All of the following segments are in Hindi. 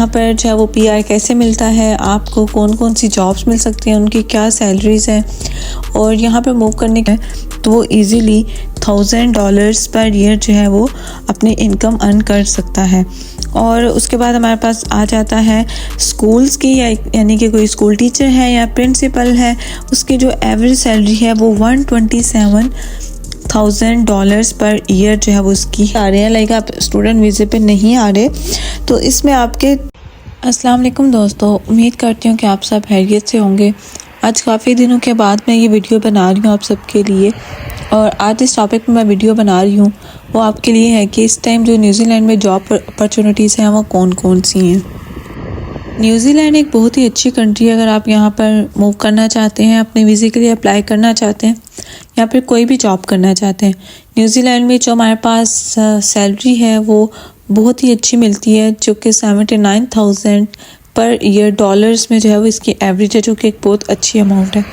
यहाँ पर जो है वो पीआर कैसे मिलता है, आपको कौन कौन सी जॉब्स मिल सकती हैं, उनकी क्या सैलरीज़ हैं, और यहाँ पर मूव करने का तो वो इजीली $1000 पर ईयर जो है वो अपनी इनकम अर्न कर सकता है। और उसके बाद हमारे पास आ जाता है स्कूल्स की, यानी कि कोई स्कूल टीचर है या प्रिंसिपल है, उसकी जो एवरेज सैलरी है वो $127,000 पर ईयर जो है वो उसकी आ रहे हैं। लाइक आप स्टूडेंट वीज़े पे नहीं आ रहे तो इसमें आपके अस्सलाम वालेकुम दोस्तों, उम्मीद करती हूँ कि आप सब खैरियत से होंगे। आज काफ़ी दिनों के बाद मैं ये वीडियो बना रही हूँ आप सबके लिए, और आज इस टॉपिक में मैं वीडियो बना रही हूँ वो आपके लिए है कि इस टाइम जो न्यूजीलैंड में जॉब अपॉर्चुनिटीज़ हैं वो कौन कौन सी हैं। न्यूजीलैंड एक बहुत ही अच्छी कंट्री है। अगर आप यहाँ पर मूव करना चाहते हैं, अपने वीज़े के लिए अप्लाई करना चाहते हैं या फिर कोई भी जॉब करना चाहते हैं, न्यूजीलैंड में जो हमारे पास सैलरी है वो बहुत ही अच्छी मिलती है, जो कि 79,000 पर ईयर डॉलर्स में जो है वो इसकी एवरेज है, जो कि एक बहुत अच्छी अमाउंट है।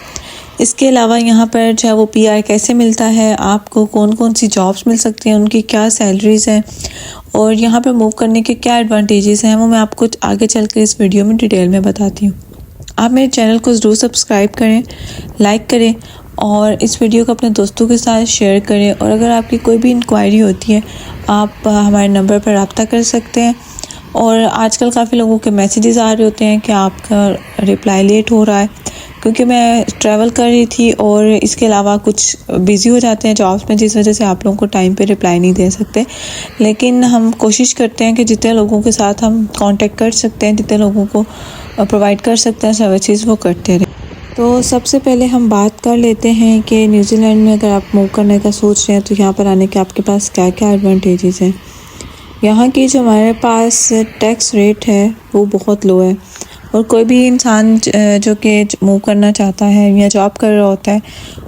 इसके अलावा यहाँ पर जो है वो पीआर कैसे मिलता है, आपको कौन कौन सी जॉब्स मिल सकती हैं, उनकी क्या सैलरीज़ हैं, और यहाँ पर मूव करने के क्या एडवांटेजेस हैं, वो मैं आपको आगे चल कर इस वीडियो में डिटेल में बताती हूँ। आप मेरे चैनल को ज़रूर सब्सक्राइब करें, लाइक करें और इस वीडियो को अपने दोस्तों के साथ शेयर करें। और अगर आपकी कोई भी इंक्वायरी होती है आप हमारे नंबर पर रब्ता कर सकते हैं। और आजकल काफ़ी लोगों के मैसेजेस आ रहे होते हैं कि आपका रिप्लाई लेट हो रहा है, क्योंकि मैं ट्रैवल कर रही थी और इसके अलावा कुछ बिज़ी हो जाते हैं जॉब्स में, जिस वजह से आप लोगों को टाइम पे रिप्लाई नहीं दे सकते। लेकिन हम कोशिश करते हैं कि जितने लोगों के साथ हम कांटेक्ट कर सकते हैं, जितने लोगों को प्रोवाइड कर सकते हैं सर्विसेज, वो करते रहें। तो सबसे पहले हम बात कर लेते हैं कि न्यूजीलैंड में अगर आप मूव करने का सोच रहे हैं तो यहाँ पर आने के आपके पास क्या क्या एडवांटेजेस हैं। यहाँ की जो हमारे पास टैक्स रेट है वो बहुत लो है, और कोई भी इंसान जो कि मूव करना चाहता है या जॉब कर रहा होता है,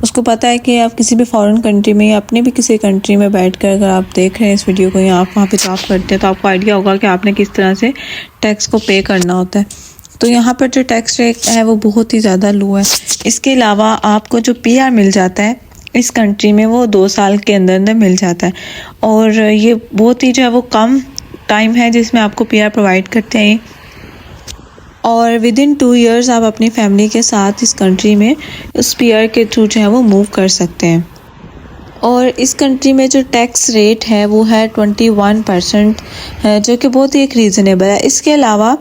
उसको पता है कि आप किसी भी फॉरेन कंट्री में या अपने भी किसी कंट्री में बैठकर अगर आप देख रहे हैं इस वीडियो को या आप वहाँ पे जॉब करते हैं तो आपको आइडिया होगा कि आपने किस तरह से टैक्स को पे करना होता है। तो यहाँ पर जो टैक्स रेट है वो बहुत ही ज़्यादा लो है। इसके अलावा आपको जो पीआर मिल जाता है इस कंट्री में वो 2 साल के अंदर अंदर मिल जाता है, और ये बहुत ही जो है वो कम टाइम है जिसमें आपको पीआर प्रोवाइड करते हैं, और विदिन 2 इयर्स आप अपनी फैमिली के साथ इस कंट्री में उस पीआर के थ्रू जो है वो मूव कर सकते हैं। और इस कंट्री में जो टैक्स रेट है वो है 21% है, जो कि बहुत ही एक रीज़नेबल है। इसके अलावा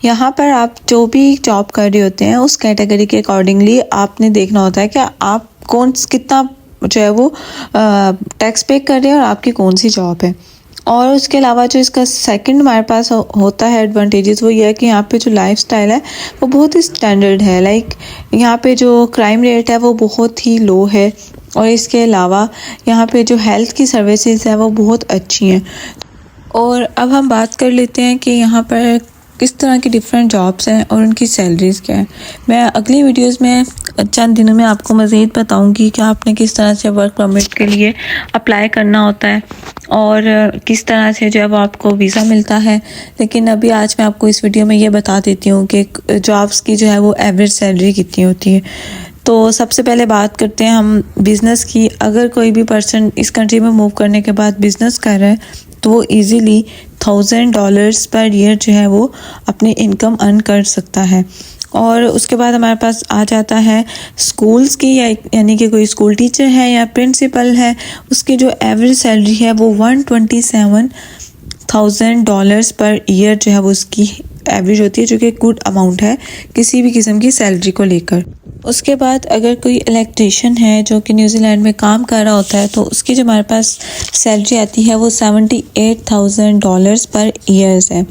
यहाँ पर आप जो भी जॉब कर रहे होते हैं उस कैटेगरी के अकॉर्डिंगली आपने देखना होता है कि आप कितना जो है वो टैक्स पे कर रहे हैं और आपकी कौन सी जॉब है। और उसके अलावा जो इसका सेकंड हमारे पास होता है एडवांटेजेस, वो ये है कि यहाँ पे जो लाइफस्टाइल है वो बहुत ही स्टैंडर्ड है। लाइक यहाँ पे जो क्राइम रेट है वो बहुत ही लो है, और इसके अलावा यहाँ पे जो हेल्थ की सर्विसेज है वो बहुत अच्छी हैं। और अब हम बात कर लेते हैं कि यहाँ पर किस तरह की डिफरेंट जॉब्स हैं और उनकी सैलरीज़ क्या है। मैं अगली वीडियोस में चंद दिनों में आपको मज़ीद बताऊंगी कि आपने किस तरह से वर्क परमिट के लिए अप्लाई करना होता है और किस तरह से जब आपको वीज़ा मिलता है। लेकिन अभी आज मैं आपको इस वीडियो में ये बता देती हूँ कि जॉब्स की जो है वो एवरेज सैलरी कितनी होती है। तो सबसे पहले बात करते हैं हम बिज़नेस की। अगर कोई भी पर्सन इस कंट्री में मूव करने के बाद बिज़नेस कर रहा है तो वो इजीली $1000 पर ईयर जो है वो अपनी इनकम अर्न कर सकता है। और उसके बाद हमारे पास आ जाता है स्कूल्स की, यानी कि कोई स्कूल टीचर है या प्रिंसिपल है, उसकी जो एवरेज सैलरी है वो $127,000 पर ईयर जो है वो उसकी एवरेज होती है, जो कि गुड अमाउंट है किसी भी किस्म की सैलरी को लेकर। उसके बाद अगर कोई इलेक्ट्रीशियन है जो कि न्यूजीलैंड में काम कर रहा होता है तो उसकी जो हमारे पास सैलरी आती है वो $78,000 पर ईयर्स है।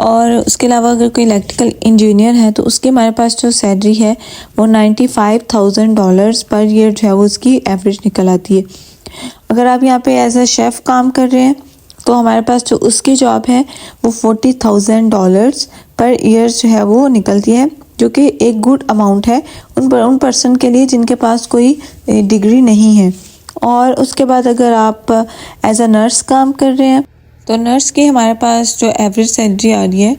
और उसके अलावा अगर कोई इलेक्ट्रिकल इंजीनियर है तो उसकी हमारे पास जो सैलरी है वो $95,000 पर ईयर जो है वो उसकी एवरेज निकल आती है। अगर आप यहाँ पे एज अ शेफ़ काम कर रहे हैं तो हमारे पास जो उसकी जॉब है वो $40,000 पर ईयर जो है वो निकलती है, जो कि एक गुड अमाउंट है उन पर्सन के लिए जिनके पास कोई डिग्री नहीं है। और उसके बाद अगर आप एज अ नर्स काम कर रहे हैं तो नर्स की हमारे पास जो एवरेज सैलरी आ रही है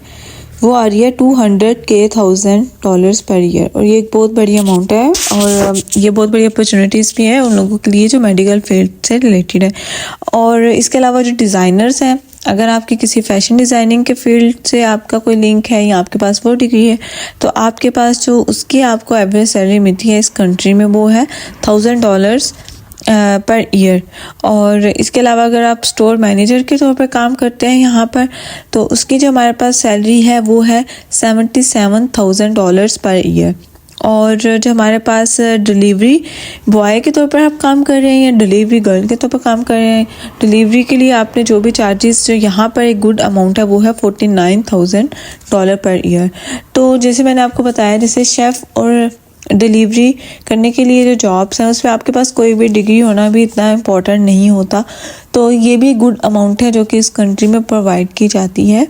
वो आ रही है $200,000 पर ईयर, और ये एक बहुत बड़ी अमाउंट है और ये बहुत बड़ी अपॉर्चुनिटीज़ भी है उन लोगों के लिए जो मेडिकल फील्ड से रिलेटेड है। और इसके अलावा जो डिज़ाइनर्स हैं, अगर आपकी किसी फैशन डिज़ाइनिंग के फील्ड से आपका कोई लिंक है या आपके पास वो डिग्री है तो आपके पास जो उसकी आपको एवरेज सैलरी मिलती है इस कंट्री में वो है $1000 पर ईयर। और इसके अलावा अगर आप स्टोर मैनेजर के तौर पर काम करते हैं यहाँ पर तो उसकी जो हमारे पास सैलरी है वो है $77,000 पर ईयर। और जो हमारे पास डिलीवरी बॉय के तौर पर आप काम कर रहे हैं या डिलीवरी गर्ल के तौर पर काम कर रहे हैं, डिलीवरी के लिए आपने जो भी चार्जेस जो यहाँ पर एक गुड अमाउंट है वो है $49,000 पर ईयर। तो जैसे मैंने आपको बताया, जैसे शेफ़ और डिलीवरी करने के लिए जो जॉब्स हैं उसमें आपके पास कोई भी डिग्री होना भी इतना इम्पोर्टेंट नहीं होता। तो ये भी गुड अमाउंट है जो कि इस कंट्री में प्रोवाइड की जाती है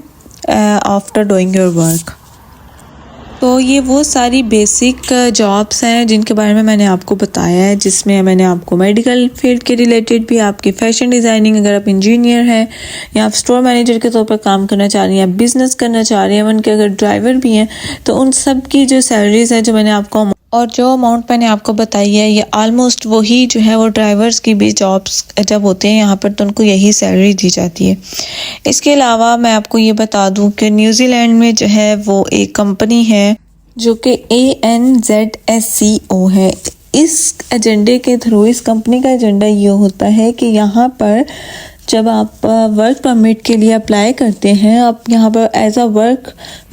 आफ्टर डूइंग योर वर्क। तो ये वो सारी बेसिक जॉब्स हैं जिनके बारे में मैंने आपको बताया है, जिसमें मैंने आपको मेडिकल फील्ड के रिलेटेड भी, आपकी फ़ैशन डिज़ाइनिंग, अगर आप इंजीनियर हैं या आप स्टोर मैनेजर के तौर पर काम करना चाह रही हैं, आप बिज़नेस करना चाह रही हैं, उनके अगर ड्राइवर भी हैं तो उन सब की जो सैलरीज़ हैं जो मैंने आपको और जो अमाउंट मैंने आपको बताई है ये ऑलमोस्ट वही जो है वो ड्राइवर्स की भी जॉब्स जब होते हैं यहाँ पर तो उनको यही सैलरी दी जाती है। इसके अलावा मैं आपको ये बता दूं कि न्यूजीलैंड में जो है वो एक कंपनी है जो कि ANZSCO है। इस एजेंडे के थ्रू, इस कंपनी का एजेंडा ये होता है कि यहाँ पर जब आप वर्क परमिट के लिए अप्लाई करते हैं, आप यहाँ पर एज अ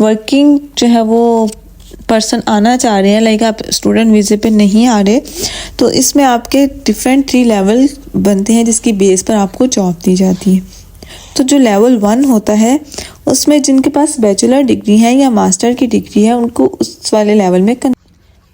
वर्किंग जो है वो पर्सन आना चाह रहे हैं, लाइक आप स्टूडेंट वीज़े पे नहीं आ रहे, तो इसमें आपके डिफरेंट 3 लेवल बनते हैं जिसकी बेस पर आपको जॉब दी जाती है। तो जो लेवल 1 होता है उसमें जिनके पास बैचलर डिग्री है या मास्टर की डिग्री है उनको उस वाले लेवल में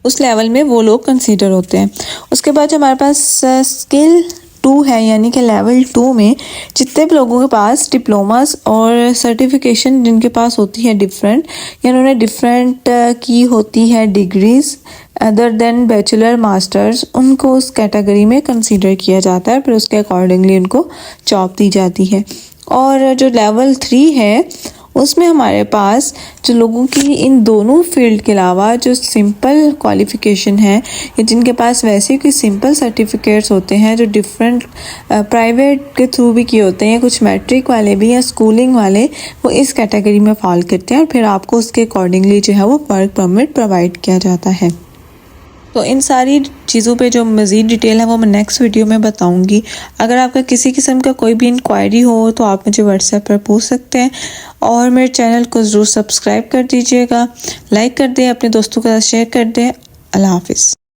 उस लेवल में वो लोग कंसीडर होते हैं। उसके बाद जो हमारे पास स्किल 2 है, यानी कि लेवल 2 में जितने भी लोगों के पास डिप्लोमास और सर्टिफिकेशन जिनके पास होती है डिफरेंट, या उन्होंने डिफरेंट की होती है degrees other than bachelor masters, उनको उस कैटेगरी में कंसीडर किया जाता है, फिर उसके अकॉर्डिंगली उनको जॉब दी जाती है। और जो लेवल 3 है उसमें हमारे पास जो लोगों की इन दोनों फील्ड के अलावा जो सिंपल क्वालिफ़िकेशन है या जिनके पास वैसे कोई सिंपल सर्टिफिकेट्स होते हैं जो डिफरेंट प्राइवेट के थ्रू भी किए होते हैं, कुछ मैट्रिक वाले भी या स्कूलिंग वाले, वो इस कैटेगरी में फॉल करते हैं और फिर आपको उसके अकॉर्डिंगली जो है वो वर्क परमिट प्रोवाइड किया जाता है। तो इन सारी चीज़ों पे जो मज़ीद डिटेल है वो मैं नेक्स्ट वीडियो में बताऊंगी। अगर आपका किसी किस्म का कोई भी इंक्वायरी हो तो आप मुझे व्हाट्सएप पर पूछ सकते हैं और मेरे चैनल को ज़रूर सब्सक्राइब कर दीजिएगा, लाइक कर दें, अपने दोस्तों के साथ शेयर कर दें। अल्लाह हाफिज़।